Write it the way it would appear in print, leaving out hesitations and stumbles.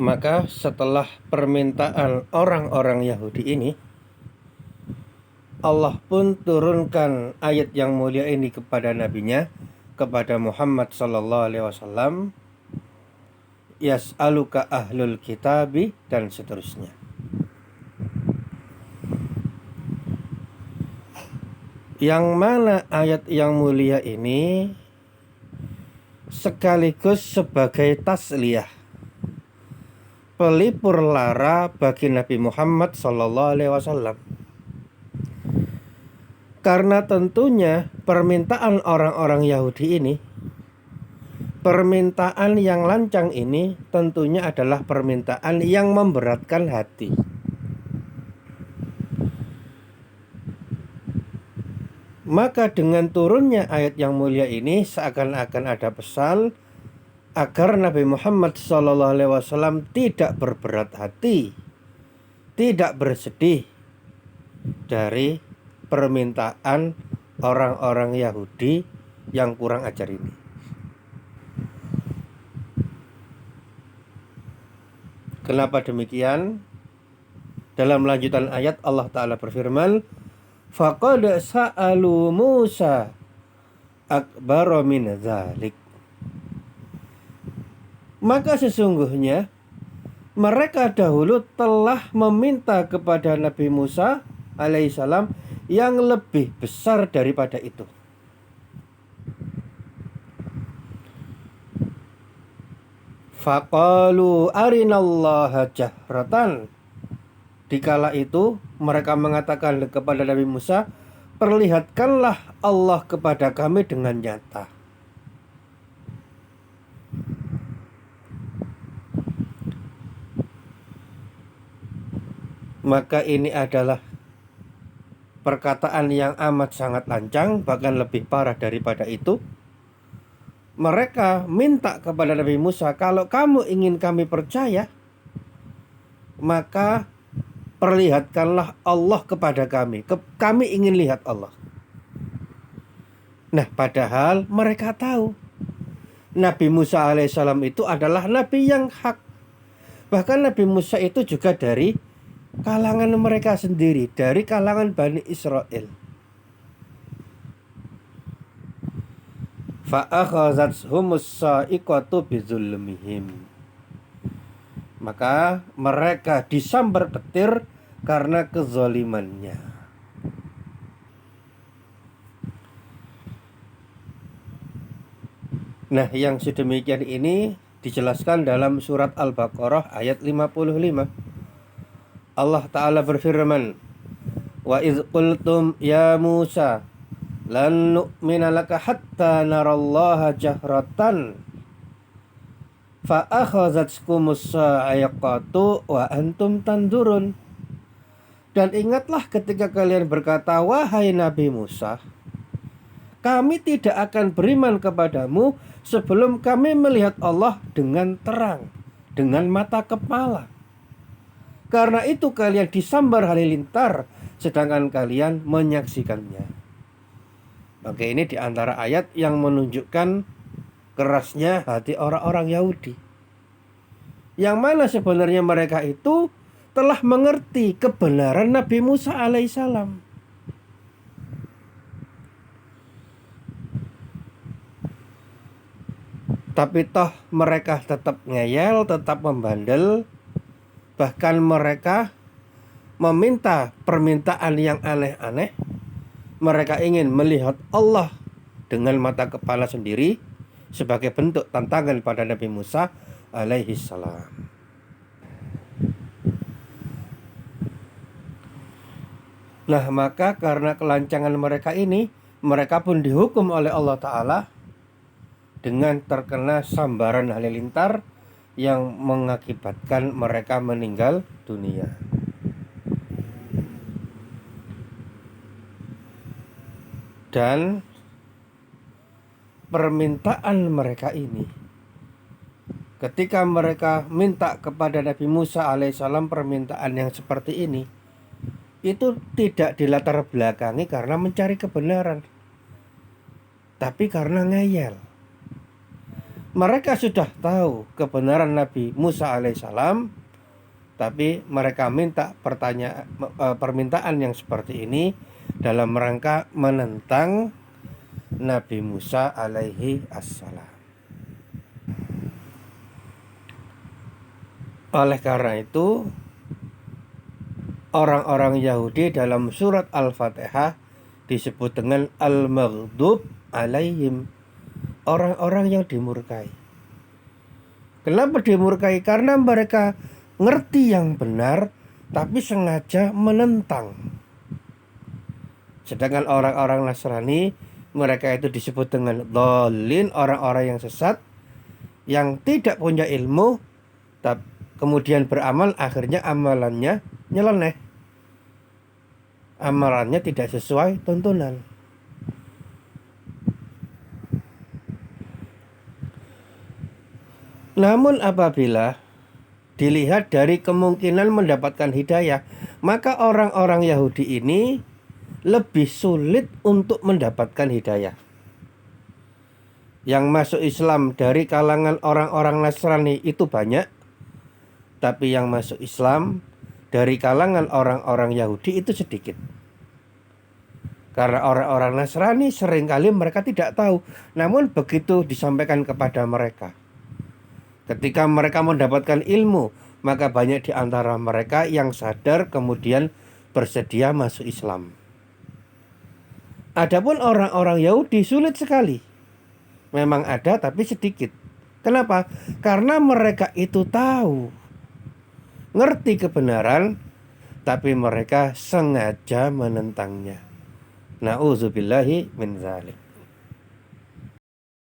Maka setelah permintaan orang-orang Yahudi ini, Allah pun turunkan ayat yang mulia ini kepada nabinya, kepada Muhammad sallallahu alaihi wasallam, yas'aluka ahlul kitabi, dan seterusnya. Yang mana ayat yang mulia ini sekaligus sebagai tasliyah, pelipur lara bagi Nabi Muhammad sallallahu alaihi wasallam. Karena tentunya permintaan orang-orang Yahudi ini, permintaan yang lancang ini tentunya adalah permintaan yang memberatkan hati. Maka dengan turunnya ayat yang mulia ini seakan-akan ada pesan agar Nabi Muhammad SAW tidak berberat hati, tidak bersedih dari permintaan orang-orang Yahudi yang kurang ajar ini. Kenapa demikian? Dalam lanjutan ayat Allah Ta'ala berfirman, faqad sa'alu Musa akbar min dzalik. Maka sesungguhnya mereka dahulu telah meminta kepada Nabi Musa alaihissalam yang lebih besar daripada itu. Faqalu arinallaha jahratan. Dikala itu mereka mengatakan kepada Nabi Musa, perlihatkanlah Allah kepada kami dengan nyata. Maka ini adalah perkataan yang amat sangat lancang, bahkan lebih parah daripada itu. Mereka minta kepada Nabi Musa, kalau kamu ingin kami percaya, maka perlihatkanlah Allah kepada kami. Kami ingin lihat Allah. Nah, padahal mereka tahu Nabi Musa alaihissalam itu adalah Nabi yang hak. Bahkan Nabi Musa itu juga dari kalangan mereka sendiri, dari kalangan Bani Israel. Fa'akhazatshumus sa'iqatu bizulmihim. Maka mereka disambar petir karena kezalimannya. Nah, yang sedemikian ini dijelaskan dalam surat Al-Baqarah ayat 55. Allah Ta'ala berfirman, wa idz qultum ya Musa lan nu'mina laka hatta narallaha jahratan fa akhazatkumus sa'iqatu wa antum tanzurun. Dan ingatlah ketika kalian berkata, wahai Nabi Musa, kami tidak akan beriman kepadamu sebelum kami melihat Allah dengan terang, dengan mata kepala. Karena itu kalian disambar halilintar sedangkan kalian menyaksikannya. Maka ini diantara ayat yang menunjukkan kerasnya hati orang-orang Yahudi, yang mana sebenarnya mereka itu telah mengerti kebenaran Nabi Musa alaihissalam. Tapi toh mereka tetap ngeyel, tetap membandel. Bahkan mereka meminta permintaan yang aneh-aneh. Mereka ingin melihat Allah dengan mata kepala sendiri sebagai bentuk tantangan pada Nabi Musa alaihissalam. Nah, maka karena kelancangan mereka ini, mereka pun dihukum oleh Allah Ta'ala dengan terkena sambaran halilintar yang mengakibatkan mereka meninggal dunia. Dan permintaan mereka ini, ketika mereka minta kepada Nabi Musa alaihissalam permintaan yang seperti ini, itu tidak dilatar belakangi karena mencari kebenaran, tapi karena ngeyel. Mereka sudah tahu kebenaran Nabi Musa alaihissalam, tapi mereka minta permintaan yang seperti ini dalam rangka menentang Nabi Musa alaihi assalam. Oleh karena itu, orang-orang Yahudi dalam surat Al-Fatihah disebut dengan al-maghdub alaihim, orang-orang yang dimurkai. Kenapa dimurkai? Karena mereka ngerti yang benar tapi sengaja menentang. Sedangkan orang-orang Nasrani, mereka itu disebut dengan dhalin, orang-orang yang sesat, yang tidak punya ilmu, kemudian beramal, akhirnya amalannya nyeleneh, amalannya tidak sesuai tuntunan. Namun apabila dilihat dari kemungkinan mendapatkan hidayah, maka orang-orang Yahudi ini lebih sulit untuk mendapatkan hidayah. Yang masuk Islam dari kalangan orang-orang Nasrani itu banyak, tapi yang masuk Islam dari kalangan orang-orang Yahudi itu sedikit. Karena orang-orang Nasrani seringkali mereka tidak tahu. Namun begitu disampaikan kepada mereka, ketika mereka mendapatkan ilmu, maka banyak di antara mereka yang sadar kemudian bersedia masuk Islam. Adapun orang-orang Yahudi sulit sekali. Memang ada tapi sedikit. Kenapa? Karena mereka itu tahu, ngerti kebenaran, tapi mereka sengaja menentangnya. Na'udzubillahi min dzalik.